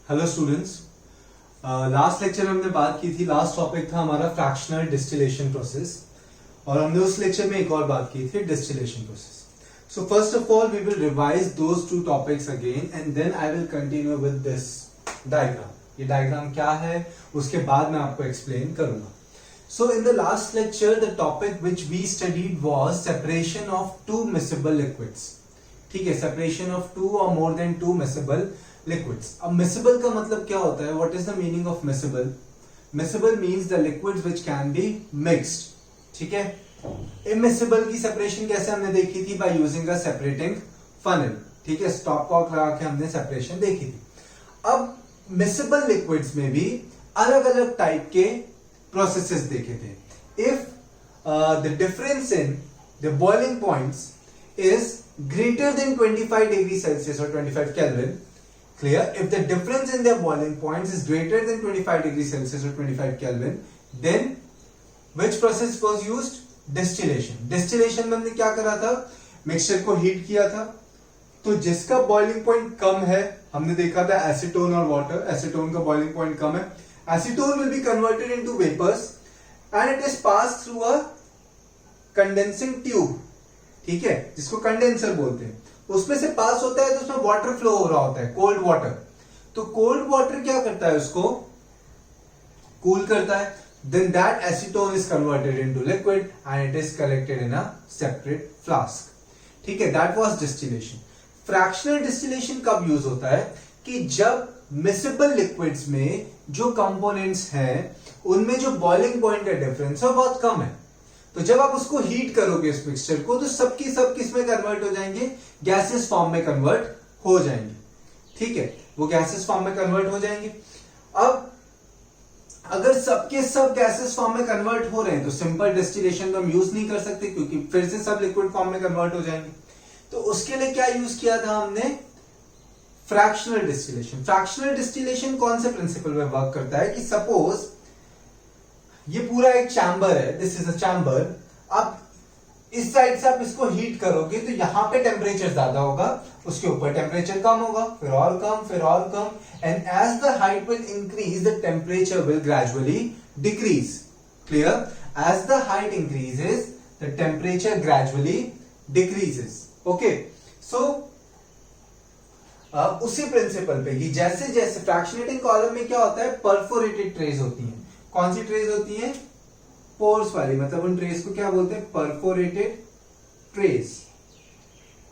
Hello students, last lecture में हमने बात की थी, लास्ट टॉपिक था हमारा फ्रैक्शनल डिस्टिलेशन प्रोसेस और हमने उस लेक्चर में एक और बात की थी distillation process. So first of all we will revise those two topics again and then I will continue with this diagram. ये डायग्राम क्या है उसके बाद मैं आपको एक्सप्लेन करूंगा। So in the last lecture the topic which we studied was separation of two miscible liquids. ठीक है, सेपरेशन ऑफ टू और more than two miscible liquids. अब मिसिबल का मतलब क्या होता है? What is the meaning of miscible? Miscible means the liquids which can be mixed. ठीक है, इमिसिबल की सेपरेशन कैसे हमने देखी थी? By using a separating funnel. ठीक है, स्टॉप कॉक लगा के हमने सेपरेशन देखी थी। अब मिसिबल लिक्विड्स में भी अलग अलग टाइप के प्रोसेसेस देखे थे। If the difference in the boiling points is greater than 25 degrees Celsius or 25 Kelvin. Clear? If the difference in their boiling points is greater than 25 degrees Celsius or 25 Kelvin, then which process was used? Distillation. Distillation में हमने क्या करा था? Mixture को heat किया था। तो जिसका बॉइलिंग पॉइंट कम है, हमने देखा था एसीटोन और वाटर। एसीटोन का बॉइलिंग पॉइंट कम है। Acetone will be converted into vapours and it is pass through a condensing tube. ठीक है, जिसको कंडेंसर बोलते हैं। उसमें से पास होता है तो उसमें वाटर फ्लो हो रहा होता है, कोल्ड वाटर। तो कोल्ड वाटर क्या करता है? उसको कूल करता है। Then that acetone is converted into liquid and it is collected in a separate flask. ठीक है, that was distillation. Fractional distillation कब यूज होता है? कि जब मिसिबल लिक्विड्स में जो कंपोनेंट्स हैं उनमें जो बॉइलिंग पॉइंट का डिफरेंस है बहुत कम है। तो जब आप उसको हीट करोगे इस मिक्सचर को, तो सबकी सब किस में कन्वर्ट हो जाएंगे? गैसेस फॉर्म में कन्वर्ट हो जाएंगे। ठीक है, वो गैसेस फॉर्म में कन्वर्ट हो जाएंगे। अब अगर सबके सब गैसेस फॉर्म में कन्वर्ट हो रहे हैं तो सिंपल डिस्टिलेशन तो हम यूज नहीं कर सकते, क्योंकि फिर से सब लिक्विड फॉर्म में कन्वर्ट हो जाएंगे। तो उसके लिए क्या यूज किया था हमने? Fractional distillation. फ्रैक्शनल डिस्टिलेशन कौन से प्रिंसिपल में वर्क करता है? कि सपोज ये पूरा एक चैम्बर है, दिस इज अ चैम्बर। आप इस साइड से आप इसको हीट करोगे तो यहां पे टेम्परेचर ज्यादा होगा, उसके ऊपर टेम्परेचर कम होगा, फिर और कम, फिर और कम, and as the height will increase the temperature will gradually decrease. Clear? As the height increases the temperature gradually decreases. Okay, so उसी प्रिंसिपल पे कि जैसे जैसे फ्रैक्शनेटिंग कॉलम में क्या होता है? परफोरेटेड ट्रेज होती हैं। कौन सी ट्रेज होती है? पोर्स वाली, मतलब उन ट्रेज को क्या बोलते हैं? Perforated trays.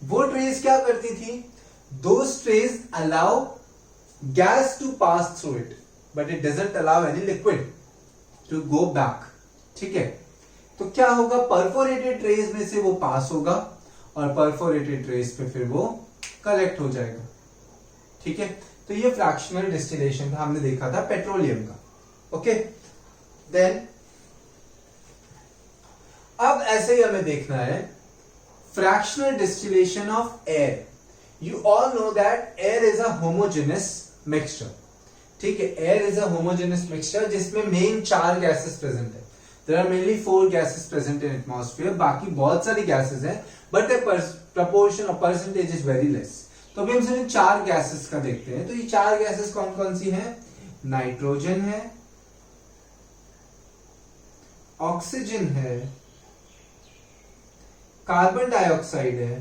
वो ट्रेज क्या करती थी? Those trays allow gas to pass through it but it doesn't allow any liquid to go back. ठीक है, तो क्या होगा? परफोरेटेड ट्रेज में से वो पास होगा और परफोरेटेड ट्रेज पे फिर वो कलेक्ट हो जाएगा। ठीक है, तो ये फ्रैक्शनल डिस्टिलेशन था, हमने देखा था पेट्रोलियम का। ओके, देन अब ऐसे ही हमें देखना है fractional distillation of air. You all know that air is a homogenous mixture. ठीक है, air is a homogenous mixture जिसमें मेन 4 गैसेस प्रेजेंट है। There are mainly 4 gases present in atmosphere. बाकी बहुत सारी गैसेस हैं बट द प्रपोर्शन और percentage is very less. तो अभी हम सिर्फ 4 गैसेस का देखते हैं। तो ये 4 गैसेस कौन कौन सी हैं? नाइट्रोजन है, ऑक्सीजन है, कार्बन डाइऑक्साइड है,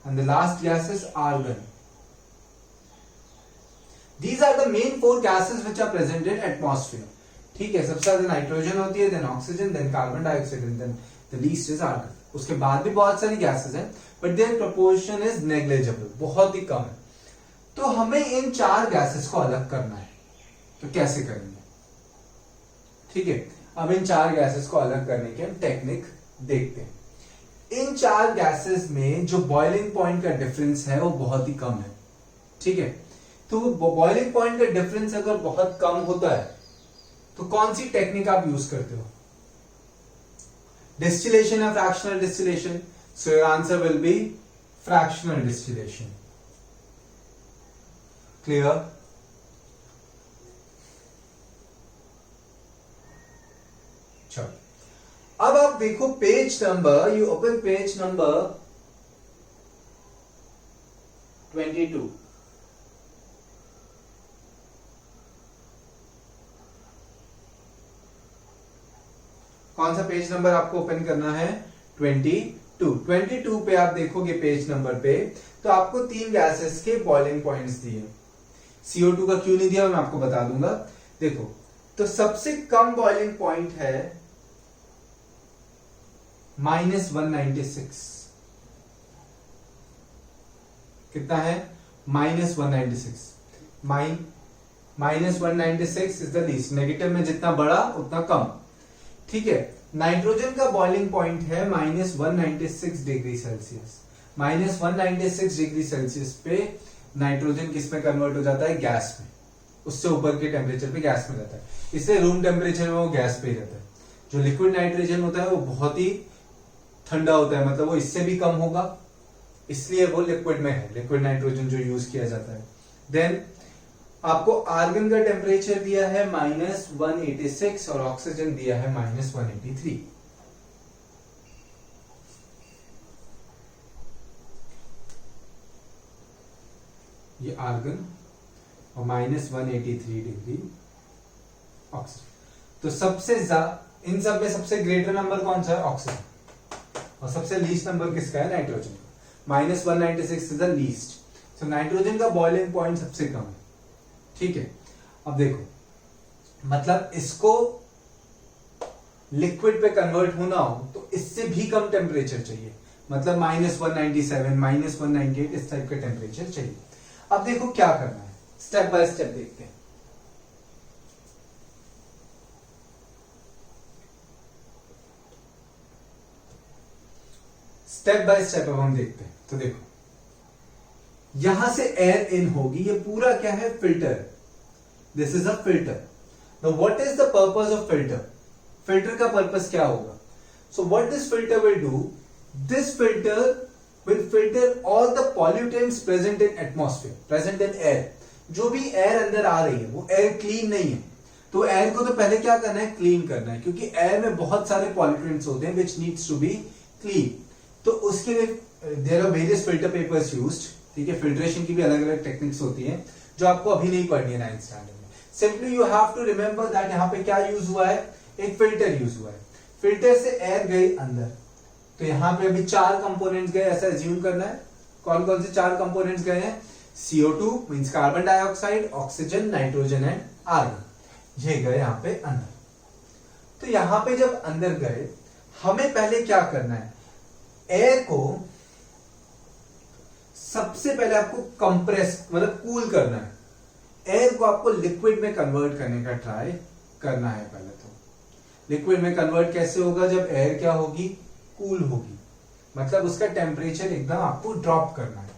and the last gas is argon. These are the main 4 gases which are present in atmosphere. ठीक है, सबसे ज्यादा नाइट्रोजन होती है, then oxygen, then carbon dioxide, and then the least is argon. उसके बाद भी बहुत सारी गैसेस हैं but their proportion is negligible, बहुत ही कम है। तो हमें इन 4 गैसेस को अलग करना है, तो कैसे करेंगे? ठीक है, अब इन 4 गैसेस को अलग करने की हम टेक्निक देखते हैं। इन 4 गैसेस में जो बॉइलिंग पॉइंट का डिफरेंस है वो बहुत ही कम है। ठीक है, तो बॉइलिंग पॉइंट का डिफरेंस अगर बहुत कम होता है तो कौन सी टेक्निक आप यूज करते हो? डिस्टिलेशन या fractional distillation? So your answer will be fractional distillation. Clear? चलो, अब आप देखो page number, you open page number 22। कौन सा पेज नंबर आपको ओपन करना है? 22 पे आप देखोगे पेज नंबर पे, तो आपको 3 गैसेस के बॉइलिंग पॉइंट्स दिए। CO2 का क्यों नहीं दिया मैं आपको बता दूंगा। देखो, तो सबसे कम बॉइलिंग पॉइंट है -196। कितना है? -196। -196 इज द लीस्ट। नेगेटिव में जितना बड़ा उतना कम। ठीक है। नाइट्रोजन का बॉइलिंग पॉइंट है -196 डिग्री सेल्सियस। -196 डिग्री सेल्सियस पे नाइट्रोजन किस में कन्वर्ट हो जाता है? गैस में। उससे ऊपर के टेम्परेचर पे गैस में रहता है, इसलिए रूम टेम्परेचर में वो गैस पे ही रहता है। जो लिक्विड नाइट्रोजन होता है वो बहुत ही ठंडा होता है, मतलब वो इससे भी कम होगा, इसलिए वो लिक्विड में है, लिक्विड नाइट्रोजन जो यूज किया जाता है। देन आपको आर्गन का टेम्परेचर दिया है -186 और ऑक्सीजन दिया है -183। ये आर्गन और -183 डिग्री ऑक्सीजन। तो सबसे ज्यादा इन सब में सबसे ग्रेटर नंबर कौन सा है? ऑक्सीजन। और सबसे लीस्ट नंबर किसका है? Nitrogen. -196 is the least. So nitrogen का बॉइलिंग पॉइंट सबसे कम है। ठीक है। अब देखो, मतलब इसको लिक्विड पे कन्वर्ट होना हो तो इससे भी कम टेम्परेचर चाहिए, मतलब -197, -198 इस टाइप का टेम्परेचर चाहिए। अब देखो क्या करना है, स्टेप बाय स्टेप देखते हैं। स्टेप बाय स्टेप अब हम देखते हैं। तो देखो, यहां से एयर इन होगी, ये पूरा क्या है? Filter. This is a filter. Now what is the purpose of filter? Filter का पर्पस क्या होगा? So what this filter will do, this filter will filter all the pollutants present in atmosphere, present in air। जो भी air अंदर आ रही है वो air clean नहीं है, तो एयर को तो पहले क्या करना है? क्लीन करना है, क्योंकि एयर में बहुत सारे पॉल्यूटेंट्स होते हैं which needs to be clean। तो उसके लिए there are various filter papers used। ठीक है, फिल्ट्रेशन की भी अलग अलग टेक्निक्स होती हैं जो आपको अभी नहीं पढ़नी है 9th स्टैंडर्ड में। Simply you have to remember that यहाँ पे क्या यूज हुआ है? एक फिल्टर यूज हुआ है। फिल्टर से एयर गई अंदर, तो यहां पे अभी 4 कंपोनेंट्स गए, ऐसा एज्यूम करना है। कौन कौन से 4 कंपोनेंट्स गए हैं? CO2 means carbon dioxide, oxygen, nitrogen and argon. ये गए यहां पे अंदर। तो यहां पे जब अंदर गए, हमें पहले क्या करना है? एयर को सबसे पहले आपको कंप्रेस मतलब कूल करना है। एयर को आपको लिक्विड में कन्वर्ट करने का ट्राई करना है। पहले तो लिक्विड में कन्वर्ट कैसे होगा? जब एयर क्या होगी? कूल होगी, मतलब उसका टेम्परेचर एकदम आपको ड्रॉप करना है।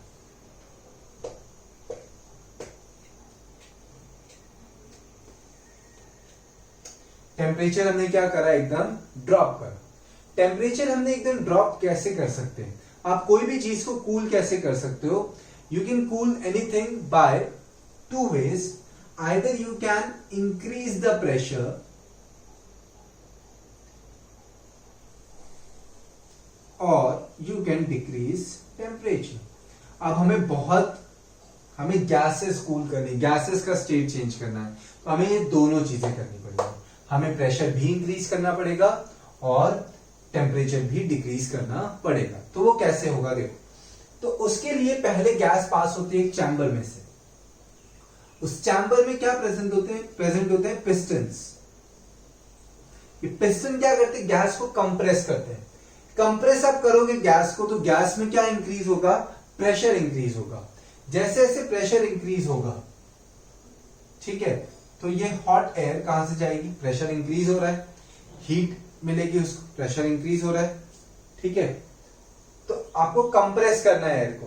टेम्परेचर हमने क्या करा? एकदम ड्रॉप करा। टेम्परेचर हमने एकदम ड्रॉप कैसे कर सकते हैं? आप कोई भी चीज को कूल कैसे कर सकते हो? You can cool anything bye 2 ways। Either you can increase the pressure और यू कैन डिक्रीज टेम्परेचर। अब हमें गैसेस कूल करनी, गैसेस का स्टेट चेंज करना है, तो हमें ये दोनों चीजें करनी पड़ेगी। हमें प्रेशर भी इंक्रीज करना पड़ेगा और टेम्परेचर भी डिक्रीज करना पड़ेगा। तो वो कैसे होगा? देखो, तो उसके लिए पहले गैस पास होती है एक चैम्बर में से। उस चैम्बर में क्या प्रेजेंट होते हैं पिस्टन्स। ये पिस्टन क्या करते हैं? गैस को कंप्रेस करते हैं। कंप्रेस आप करोगे गैस को, तो गैस में क्या इंक्रीज होगा? प्रेशर इंक्रीज होगा। जैसे जैसे प्रेशर इंक्रीज होगा, ठीक है, तो ये हॉट एयर कहां से जाएगी? प्रेशर इंक्रीज हो रहा है, हीट मिलेगी उसको, प्रेशर इंक्रीज हो रहा है। ठीक है, तो आपको कंप्रेस करना है एयर को,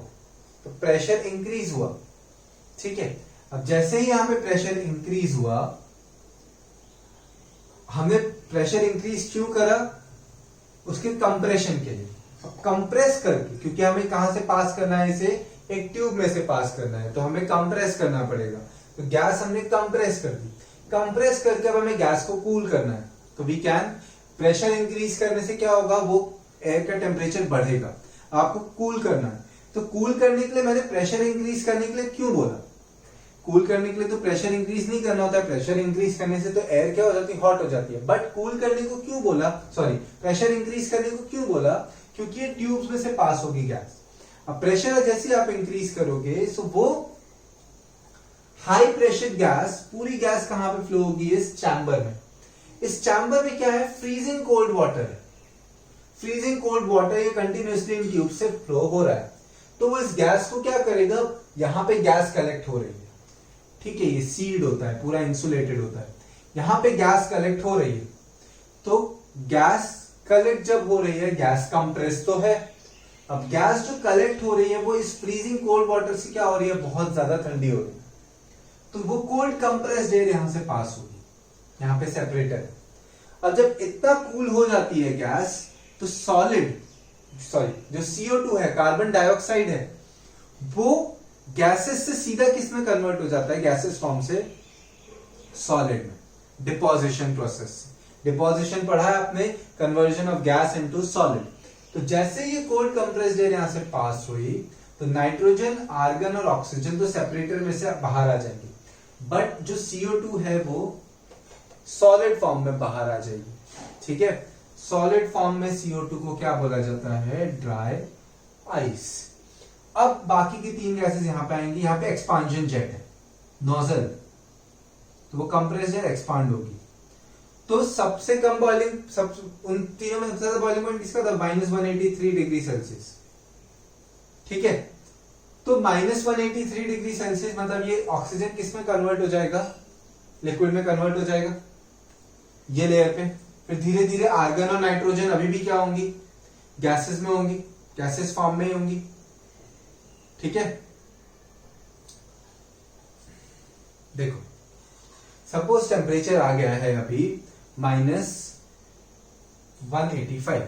तो प्रेशर इंक्रीज हुआ। ठीक है, अब जैसे ही यहां पे प्रेशर इंक्रीज हुआ, हमने प्रेशर इंक्रीज क्यों करा? उसके कंप्रेशन के लिए। अब कंप्रेस करके, क्योंकि हमें कहां से पास करना है इसे? एक ट्यूब में से पास करना है, तो हमें कंप्रेस करना पड़ेगा। तो गैस हमने कंप्रेस कर दी। कंप्रेस करके अब हमें गैस को कूल करना है, तो वी कैन प्रेशर इंक्रीज करने से क्या होगा? वो एयर का टेम्परेचर बढ़ेगा, आपको कूल करना है। तो कूल करने के लिए मैंने प्रेशर इंक्रीज करने के लिए क्यों बोला? कूल करने के लिए तो प्रेशर इंक्रीज नहीं करना होता है, प्रेशर इंक्रीज करने से तो एयर क्या हो जाती है, हॉट हो जाती है। बट कूल करने को क्यों बोला, सॉरी प्रेशर इंक्रीज करने को क्यों बोला? क्योंकि ये ट्यूब्स में से पास होगी गैस। अब प्रेशर जैसे आप इंक्रीज करोगे सो वो हाई प्रेशर गैस, पूरी गैस कहां पे फ्लो होगी? इस चैम्बर में। इस चैम्बर में क्या है? फ्रीजिंग कोल्ड वाटर है। फ्रीजिंग कोल्ड वाटर ये कंटिन्यूअसली इन ट्यूब से फ्लो हो रहा है। तो वो इस गैस को क्या करेगा? यहां पे गैस कलेक्ट हो रही है, ठीक है, ये सील्ड होता है, पूरा इंसुलेटेड होता है, यहां पे गैस कलेक्ट हो रही है। तो गैस कलेक्ट जब हो रही है, गैस कंप्रेस तो है। अब गैस जो कलेक्ट हो रही है वो इस फ्रीजिंग कोल्ड वाटर से क्या हो रही है? बहुत ज्यादा ठंडी हो रही है। तो वो कोल्ड कंप्रेस्ड एयर यहां से पास होगी, यहां पे सेपरेटर है। अब जब इतना कूल हो जाती है गैस तो जो CO2 है, कार्बन डाइऑक्साइड है, वो गैसेस से सीधा किस में कन्वर्ट हो जाता है? गैसेस फॉर्म से सॉलिड में, डिपोजिशन प्रोसेस से। डिपोजिशन पढ़ा है आपने, conversion of gas into solid. तो जैसे ये कोल्ड कंप्रेस्ड एयर यहां से पास हुई तो नाइट्रोजन, आर्गन और ऑक्सीजन तो सेपरेटर में से बाहर आ जाएंगे, बट जो CO2 है वो सॉलिड फॉर्म में बाहर आ जाएगी, ठीक है। सॉलिड फॉर्म में CO2 को क्या बोला जाता है? Dry ice. अब बाकी की तीन गैसेस यहां पे आएंगी। यहां पे एक्सपांशन जेट है, नोजल, तो वो कंप्रेस्ड एयर एक्सपांड होगी। तो सबसे कम बॉइलिंग, उन तीनों में सबसे ज्यादा बॉइलिंग पॉइंट किसका था? -183 डिग्री सेल्सियस, ठीक है। तो -183 डिग्री सेल्सियस मतलब ये ऑक्सीजन किस में कन्वर्ट हो जाएगा? लिक्विड में कन्वर्ट हो जाएगा, ये लेयर पे। फिर धीरे धीरे आर्गन और नाइट्रोजन अभी भी क्या होंगी? गैसेस में होंगी, गैसेस फॉर्म में ही होंगी, ठीक है। देखो, सपोज टेम्परेचर आ गया है अभी -185।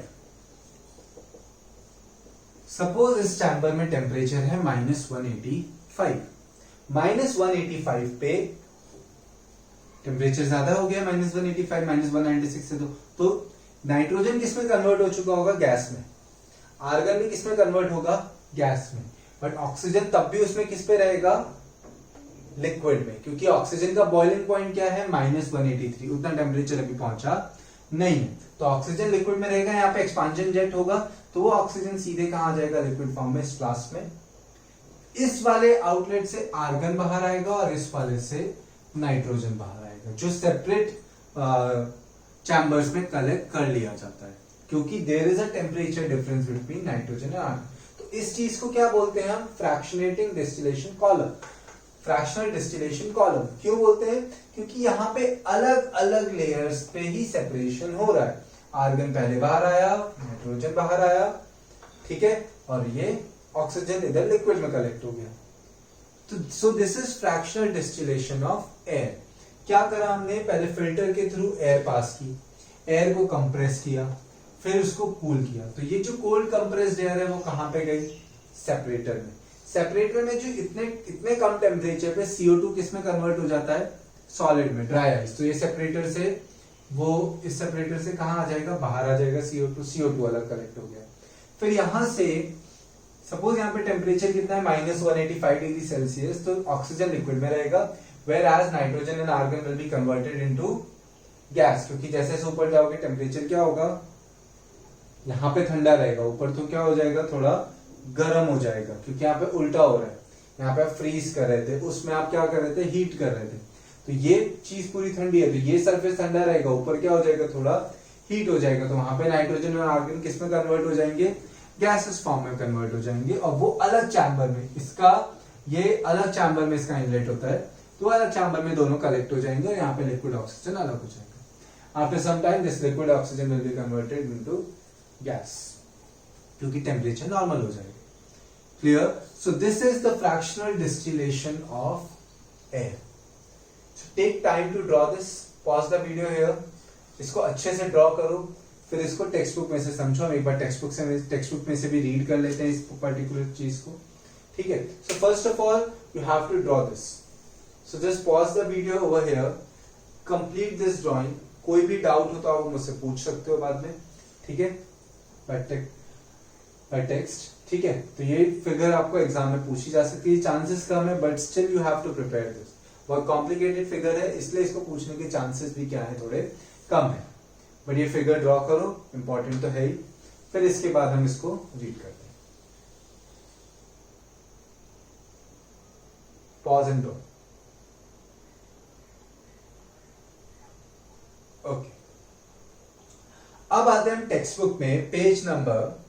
सपोज इस चैम्बर में टेम्परेचर है -185। -185 पे टेम्परेचर ज्यादा हो गया, -185, -196 से तो नाइट्रोजन किस में कन्वर्ट हो चुका होगा? गैस में। आर्गन भी किस में कन्वर्ट होगा? गैस में। बट ऑक्सीजन तब भी उसमें किस पे रहेगा? लिक्विड में, क्योंकि ऑक्सीजन का बॉइलिंग पॉइंट क्या है? -183। उतना टेम्परेचर अभी पहुंचा नहीं है, तो ऑक्सीजन लिक्विड में रहेगा। यहाँ पे एक्सपांशन जेट होगा तो वो ऑक्सीजन सीधे कहां आ जाएगा? लिक्विड फॉर्म में, इस फ्लास्क में। इस वाले आउटलेट से आर्गन बाहर आएगा और इस वाले से नाइट्रोजन बाहर आएगा, जो सेपरेट चैम्बर्स में कलेक्ट कर लिया जाता है, क्योंकि there is a temperature difference between nitrogen and argon. तो इस चीज को क्या बोलते हैं हम? Fractionating distillation column. Fractional distillation column क्यों बोलते हैं? क्योंकि यहाँ पे अलग अलग लेयर्स पे ही सेपरेशन हो रहा है। आर्गन पहले बाहर आया, नाइट्रोजन बाहर आया, ठीक है, और ये ऑक्सीजन इधर लिक्विड में कलेक्ट हो गया। तो सो this is fractional distillation of air. क्या करा हमने? पहले फिल्टर के थ्रू एयर पास की, एयर को कंप्रेस किया, फिर उसको कूल किया। तो ये जो कोल्ड कंप्रेस्ड एयर है वो कहां पे गई? सेपरेटर में। सेपरेटर में जो इतने कम टेम्परेचर पे CO2 किस में कन्वर्ट हो जाता है? सॉलिड में, ड्राई आइस। तो ये सेपरेटर से वो इस सेपरेटर से कहां आ जाएगा? बाहर आ जाएगा। CO2 अलग कलेक्ट हो गया। फिर यहां से सपोज यहाँ पे टेम्परेचर कितना है? -185 डिग्री सेल्सियस। तो ऑक्सीजन लिक्विड में रहेगा, whereas nitrogen and argon will be converted into gas, क्योंकि जैसे जैसे ऊपर जाओगे टेम्परेचर क्या होगा? यहाँ पे ठंडा रहेगा, ऊपर तो क्या हो जाएगा? थोड़ा गर्म हो जाएगा, क्योंकि यहाँ पे उल्टा हो रहा है। यहाँ पे आप फ्रीज कर रहे थे, उसमें आप क्या कर रहे थे? हीट कर रहे थे। तो ये चीज पूरी ठंडी है, तो ये सरफेस ठंडा रहेगा, ऊपर क्या हो जाएगा? थोड़ा हीट हो जाएगा। तो वहां पे नाइट्रोजन और आर्गन किस में कन्वर्ट हो जाएंगे? गैसेस फॉर्म में कन्वर्ट हो जाएंगे, और वो अलग चैम्बर में, इसका ये अलग चैम्बर में इसका इनलेट होता है, तो अलग चैम्बर में दोनों कलेक्ट हो जाएंगे, और यहाँ पे लिक्विड ऑक्सीजन अलग हो जाएगा। After some time this liquid oxygen will be converted into gas, क्योंकि टेम्परेचर नॉर्मल हो जाएगा। Clear? So this is the fractional distillation of air. So take time to draw this, pause the video here, इसको अच्छे से draw करो, फिर इसको text book में से समझो। हम एक बार टेक्स्ट बुक में से भी रीड कर लेते हैं इस पर्टिकुलर चीज को, ठीक है। So first of all you have to draw this, so just pause the video over here, complete this drawing. कोई भी डाउट होता हो मुझसे पूछ सकते हो बाद में, ठीक है। बट बाय टेक्स्ट, ठीक है। तो ये फिगर आपको एग्जाम में पूछी जा सकती है, चांसेस कम है but still you have to prepare this. बहुत कॉम्प्लिकेटेड फिगर है इसलिए इसको पूछने के चांसेस भी क्या है, थोड़े कम है। बट ये फिगर ड्रॉ करो, इंपॉर्टेंट तो है ही। फिर इसके बाद हम इसको रीड करते हैं। Pause and draw. ओके, अब आते हैं हम टेक्स्ट बुक में पेज नंबर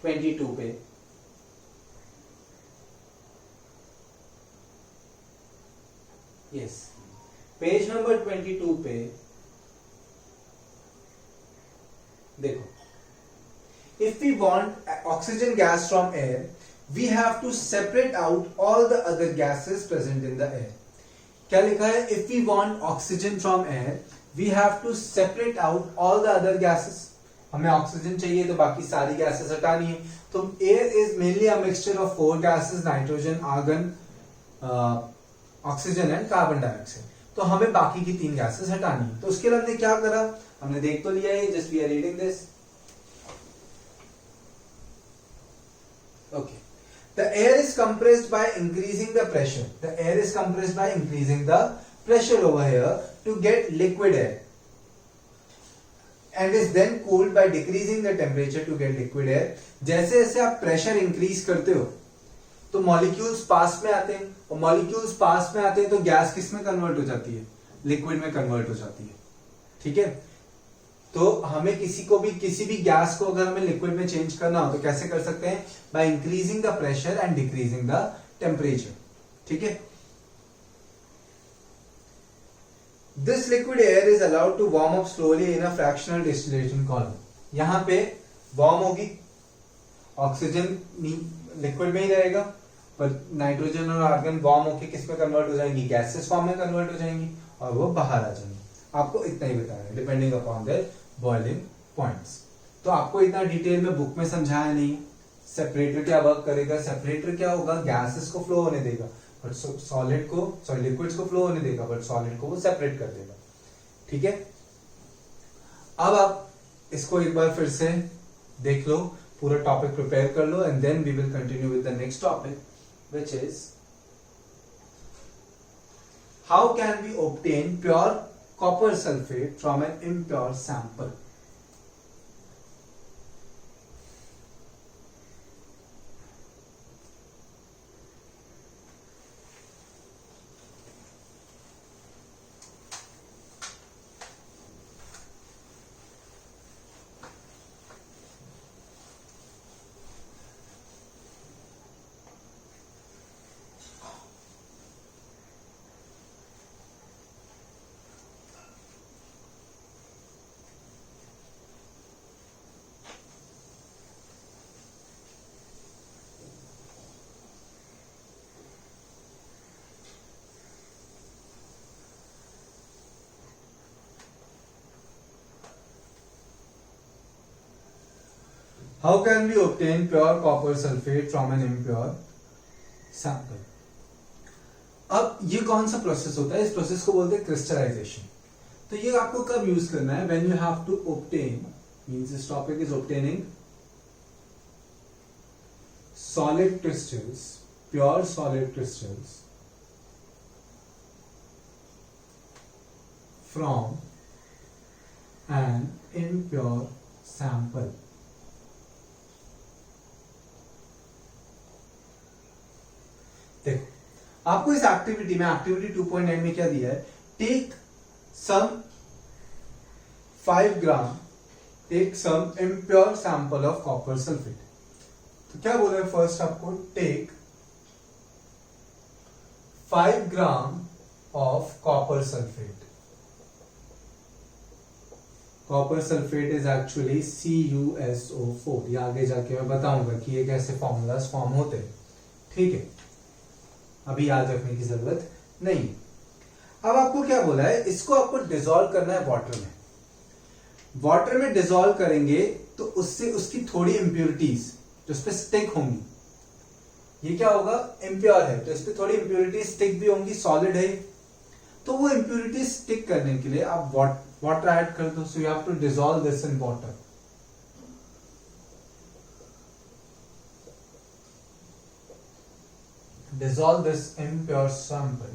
22 पे। यस, पेज नंबर 22 पे देखो, if we want oxygen gas from air, we have to separate out all the other gases present in the air. क्या लिखा है? If we want oxygen from air, we have to separate out all the other gases. हमें oxygen चाहिए तो बाकी सारी gases हटानी है। तो air is mainly a mixture of 4 gases, nitrogen, argon, oxygen and carbon dioxide. तो हमें बाकी की 3 गैसेस हटानी है। तो उसके लिए हमने क्या करा, हमने देख तो लिया है, just we are reading this. Okay, the air is compressed by increasing the pressure. The air is compressed by increasing the pressure over here to get liquid air, and is then cooled by decreasing the temperature to get liquid air. जैसे जैसे आप pressure increase करते हो तो molecules पास में आते हैं, और मॉलिक्यूल्स पास में आते हैं तो गैस किस में कन्वर्ट हो जाती है? लिक्विड में कन्वर्ट हो जाती है, ठीक है। तो हमें किसी भी गैस को अगर हमें लिक्विड में चेंज करना हो तो कैसे कर सकते हैं? Bye increasing the pressure and decreasing the temperature, ठीक है। This liquid air is allowed to warm up slowly in a fractional distillation column. यहां पे वार्म होगी, ऑक्सीजन लिक्विड में ही रहेगा, पर नाइट्रोजन और आर्गन वार्म होके किस में कन्वर्ट हो जाएंगी? गैसेस फॉर्म में कन्वर्ट हो जाएंगी और वो बाहर आ जाएंगी। आपको इतना ही बताया, depending upon their boiling points. तो आपको इतना डिटेल में बुक में समझाया नहीं। सेपरेटर क्या वर्क करेगा? सेपरेटर क्या होगा? गैसेस को फ्लो होने देगा, बट लिक्विड्स को फ्लो होने देगा, बट सॉलिड को वो सेपरेट कर देगा, ठीक है। अब आप इसको एक बार फिर से देख लो, पूरा टॉपिक प्रिपेयर कर लो, and then we will continue with the next topic, which is how can we obtain pure copper sulphate from an impure sample. How can we obtain pure copper sulfate from an impure sample? अब ये कौन सा process होता है? इस process को बोलते हैं क्रिस्टलाइजेशन। तो ये आपको कब यूज करना है? When you have to obtain, means this topic is obtaining solid crystals, pure solid crystals from an impure sample. देखो, आपको इस एक्टिविटी में, एक्टिविटी 2.9 में क्या दिया है? Take some 5 gram, take some impure sample of copper sulphate. तो क्या बोला है? फर्स्ट आपको take 5 gram of copper sulphate. Copper sulphate is actually CuSO4। ये आगे जाके मैं बताऊंगा कि ये कैसे फॉर्मूलाज फॉर्म होते हैं, ठीक है। अभी याद रखने की जरूरत नहीं। अब आपको क्या बोला है? इसको आपको डिसॉल्व करना है वाटर में। वाटर में डिसॉल्व करेंगे तो उससे उसकी थोड़ी इंप्योरिटीज जो उस पर स्टिक होंगी, ये क्या होगा? इम्प्योर है तो इस पर थोड़ी इंप्योरिटीज स्टिक भी होंगी, सॉलिड है, तो वो इम्प्यूरिटी स्टिक करने के लिए आप वाटर ऐड कर दो. So you have to dissolve this in water. Dissolve this impure sample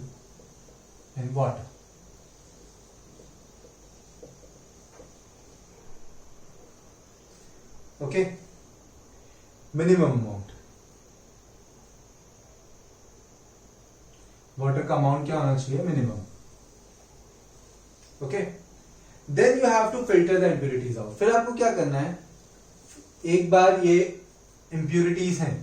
in water. Okay, minimum amount. Water का अमाउंट क्या होना चाहिए? Minimum. Okay, then you have to filter the impurities out. फिर आपको क्या करना है, एक बार ये इम्प्यूरिटीज हैं,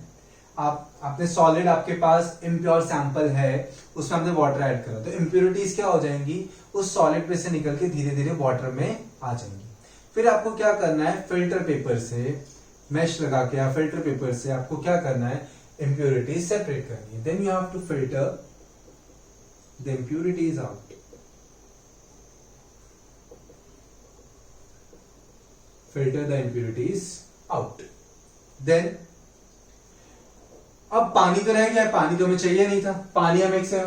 आपने सॉलिड, आपके पास इम्प्योर सैंपल है, उसमें आपने वाटर ऐड करा, तो इम्प्यूरिटीज क्या हो जाएंगी, उस सॉलिड पे से निकल के धीरे धीरे वाटर में आ जाएंगी. फिर आपको क्या करना है, फिल्टर पेपर से मेश लगा के या फिल्टर पेपर से आपको क्या करना है, इम्प्यूरिटीज सेपरेट करनी है. Then you have to filter the impurities out. Filter the impurities out. Then अब पानी तो रह गया, पानी तो हमें चाहिए नहीं था. पानी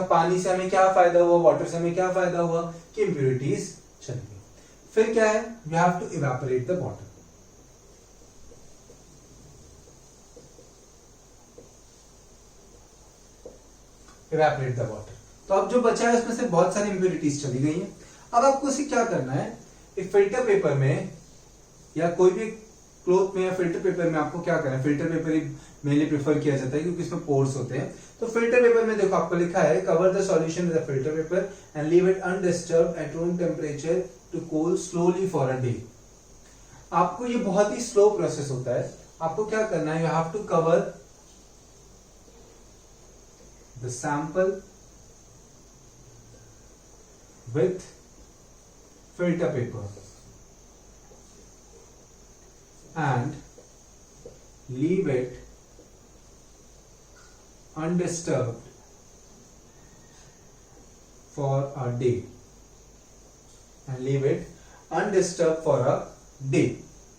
पानी से हमें क्या फायदा हुआ, वाटर से हमें क्या फायदा हुआ कि इम्प्यूरिटीज चली गई. फिर क्या है, we have to evaporate the water. Evaporate the water. तो अब जो बचा है उसमें से बहुत सारी इम्प्यूरिटीज चली गई हैं. अब आपको इसे क्या करना है, एक फिल्टर पेपर में या कोई भी क्लोथ में या फिल्टर पेपर में आपको क्या करना है, फिल्टर पेपर ही मेनली प्रेफर किया जाता है क्योंकि इसमें पोर्स होते हैं. तो फिल्टर पेपर में देखो आपको लिखा है, cover the solution with the filter paper and leave it undisturbed at room temperature to cool slowly for a day. आपको ये बहुत ही स्लो प्रोसेस होता है. आपको क्या करना है, you have to cover the sample with filter paper and leave it undisturbed for a day. And leave it undisturbed for a day.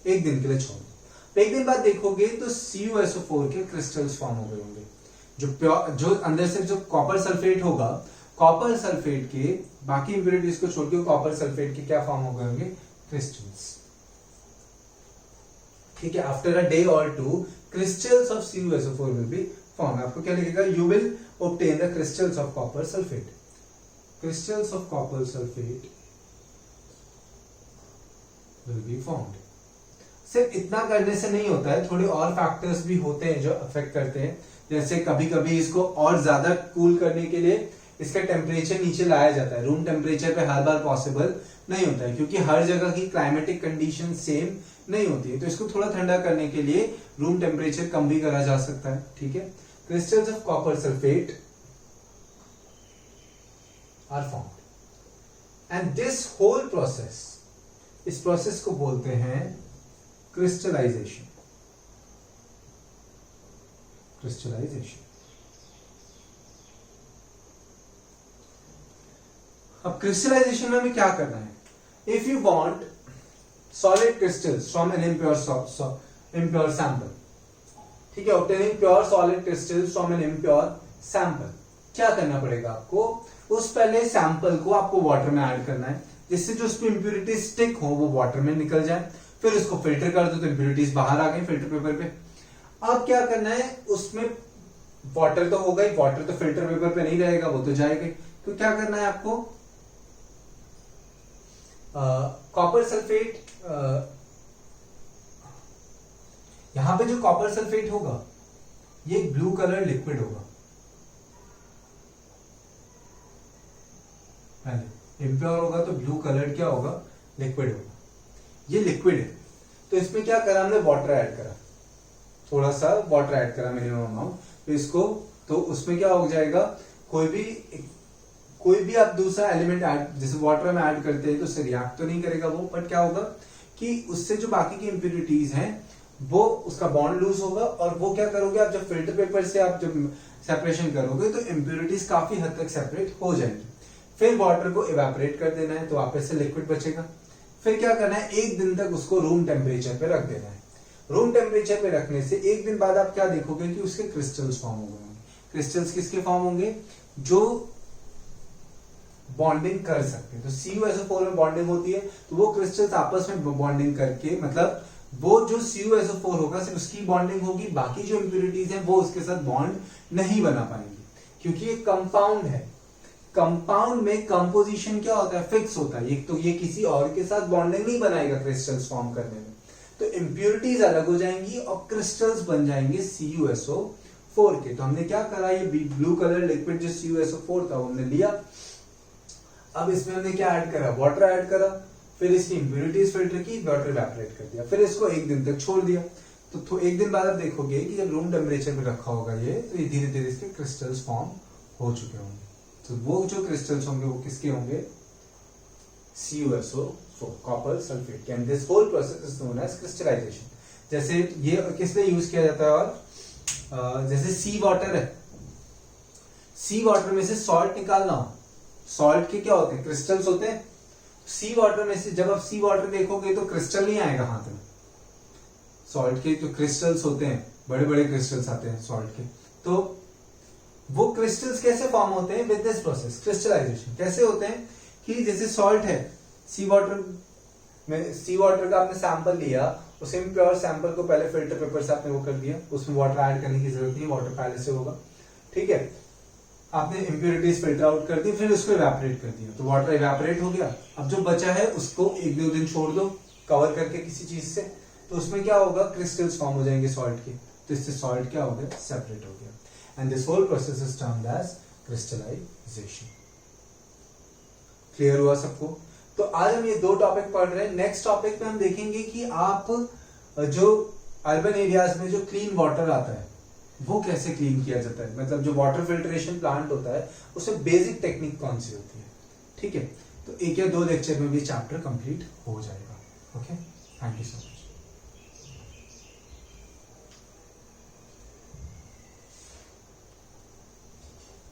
एक दिन के लिए छोड़ दो. एक दिन बाद देखोगे तो CuSO4 के क्रिस्टल्स फॉर्म हो गए होंगे. जो अंदर से जो कॉपर सल्फेट होगा, कॉपर सल्फेट के बाकी इंप्यूरिटीज को छोड़ के कॉपर सल्फेट के क्या फॉर्म हो गए होंगे, क्रिस्टल्स. ठीक है, आफ्टर अ डे और two crystals of CuSO4 will be form. आपको क्या लिखेगा, you will obtain the crystals of copper sulphate. Crystals of copper sulphate will be formed. सिर्फ इतना करने से नहीं होता है, थोड़े और फैक्टर्स भी होते हैं जो अफेक्ट करते हैं. जैसे कभी कभी इसको और ज्यादा कूल करने के लिए इसका टेम्परेचर नीचे लाया जाता है. रूम टेम्परेचर पे हर बार पॉसिबल नहीं होता है क्योंकि हर जगह की क्लाइमेटिक कंडीशन सेम नहीं होती है. तो इसको थोड़ा ठंडा करने के लिए रूम टेम्परेचर कम भी करा जा सकता है. ठीक है, crystals of copper sulphate are formed and this whole process, इस प्रोसेस को बोलते हैं क्रिस्टलाइजेशन. क्रिस्टलाइजेशन. अब क्रिस्टलाइजेशन में हमें क्या करना है, if you want solid crystals from an impure sample. ठीक है, obtaining pure solid crystals from an impure sample. क्या करना पड़ेगा आपको, उस पहले सैंपल को आपको वाटर में ऐड करना है जिससे जो उसमें इंप्यूरिटी स्टिक हो वो वाटर में निकल जाए. फिर उसको फिल्टर कर दो तो इंप्यूरिटीज बाहर आ गई फिल्टर पेपर पे. अब क्या करना है, उसमें वाटर तो होगा ही, वाटर तो फिल्टर पेपर पे नहीं रहेगा, वो तो जाएगा. तो क्या करना है आपको, कॉपर सल्फेट, यहां पे जो कॉपर सल्फेट होगा ये ब्लू कलर लिक्विड होगा. इम्प्योर होगा तो ब्लू कलर क्या होगा, लिक्विड होगा. ये लिक्विड है तो इसमें क्या करा हमने, वाटर ऐड करा, थोड़ा सा वाटर ऐड करा मिनिमम अमाउंट. तो इसको, तो उसमें क्या हो जाएगा, कोई भी आप दूसरा एलिमेंट ऐड, जैसे वाटर में ऐड करते हैं तो उससे रिएक्ट तो नहीं करेगा वो, बट क्या होगा कि उससे जो बाकी की इंप्यूरिटीज हैं वो, उसका बॉन्ड लूज होगा और वो क्या करोगे आप, जब फिल्टर पेपर से आप जब सेपरेशन करोगे तो इंप्यूरिटीज काफी हद तक सेपरेट हो जाएंगी. फिर वाटर को इवेपोरेट कर देना है तो वापस से लिक्विड बचेगा. फिर क्या करना है, एक दिन तक उसको रूम टेम्परेचर पे रख देना है. रूम टेम्परेचर पे रखने से एक दिन बाद आप क्या देखोगे कि उसके क्रिस्टल्स फॉर्म हो गए. क्रिस्टल्स किसके फॉर्म होंगे, जो बॉन्डिंग कर सकते हैं। तो CuSO4 में बॉन्डिंग होती है, तो वो क्रिस्टल्स आपस में बॉन्डिंग करके, मतलब वो जो CuSO4 होगा सिर्फ उसकी बॉन्डिंग होगी, बाकी जो इंप्यूरिटीज हैं वो उसके साथ बॉन्ड नहीं बना पाएंगी, क्योंकि ये कंपाउंड है। कंपाउंड में कंपोजिशन क्या होता है, फिक्स होता है। तो ये किसी और के साथ बॉन्डिंग नहीं बनाएगा क्रिस्टल्स फॉर्म करने में, तो इंप्यूरिटीज अलग हो जाएंगी और क्रिस्टल्स बन जाएंगे CuSO4 के। तो हमने क्या करा, ये ब्लू कलर लिक्विड जो CuSO4 था हमने लिया, अब इसमें हमने क्या ऐड करा, वाटर ऐड करा, फिर इसकी इंप्यूरिटीज फिल्टर की, वाटर इवेपोरेट कर दिया, फिर इसको 1 दिन तक छोड़ दिया। तो 1 दिन बाद आप देखोगे कि जब रूम टेम्परेचर पे रखा होगा ये, तो ये धीरे धीरे इसके क्रिस्टल्स फॉर्म हो चुके होंगे। तो वो जो क्रिस्टल्स होंगे वो किसके होंगे, CuSO4 कॉपर सल्फेट के। And this whole process is known as crystallisation. जैसे ये किस लिए यूज किया जाता है, और जैसे सी वाटर है, सी वाटर में से सॉल्ट निकालना हो, सॉल्ट के क्या होते हैं, क्रिस्टल्स होते हैं। सी वाटर में से जब आप सी वाटर देखोगे तो क्रिस्टल नहीं आएगा हाथ में, सॉल्ट के जो क्रिस्टल्स होते हैं, बड़े बड़े क्रिस्टल्स आते हैं सॉल्ट के। तो वो क्रिस्टल्स कैसे फॉर्म होते हैं, विद दिस प्रोसेस क्रिस्टलाइजेशन। कैसे होते हैं कि जैसे सॉल्ट है, सी वाटर में, सी वाटर का आपने सैंपल लिया, उसे प्योर सैंपल को पहले फिल्टर पेपर से आपने वो कर दिया, उसमें वाटर ऐड करने की जरूरत नहीं, वाटर पहले से होगा, ठीक है। आपने इंप्यूरिटीज फिल्टर आउट कर दी, फिर उसको इवेपोरेट कर दिया, तो वाटर इवेपोरेट हो गया। अब जो बचा है उसको 1-2 दिन छोड़ दो कवर करके किसी चीज से, तो उसमें क्या होगा, क्रिस्टल्स फॉर्म हो जाएंगे सॉल्ट के, तो इससे सॉल्ट क्या हो गया, सेपरेट हो गया। And this whole process is termed as crystallisation. Clear हुआ सबको? तो आज हम ये 2 टॉपिक पढ़ रहे हैं। नेक्स्ट टॉपिक में हम देखेंगे कि आप जो अर्बन एरियाज में जो क्लीन वाटर आता है वो कैसे क्लीन किया जाता है, मतलब जो वाटर फिल्ट्रेशन प्लांट होता है उसमें बेसिक टेक्निक कौन सी होती है, ठीक है। तो 1 या 2 लेक्चर में भी चैप्टर कंप्लीट हो जाएगा।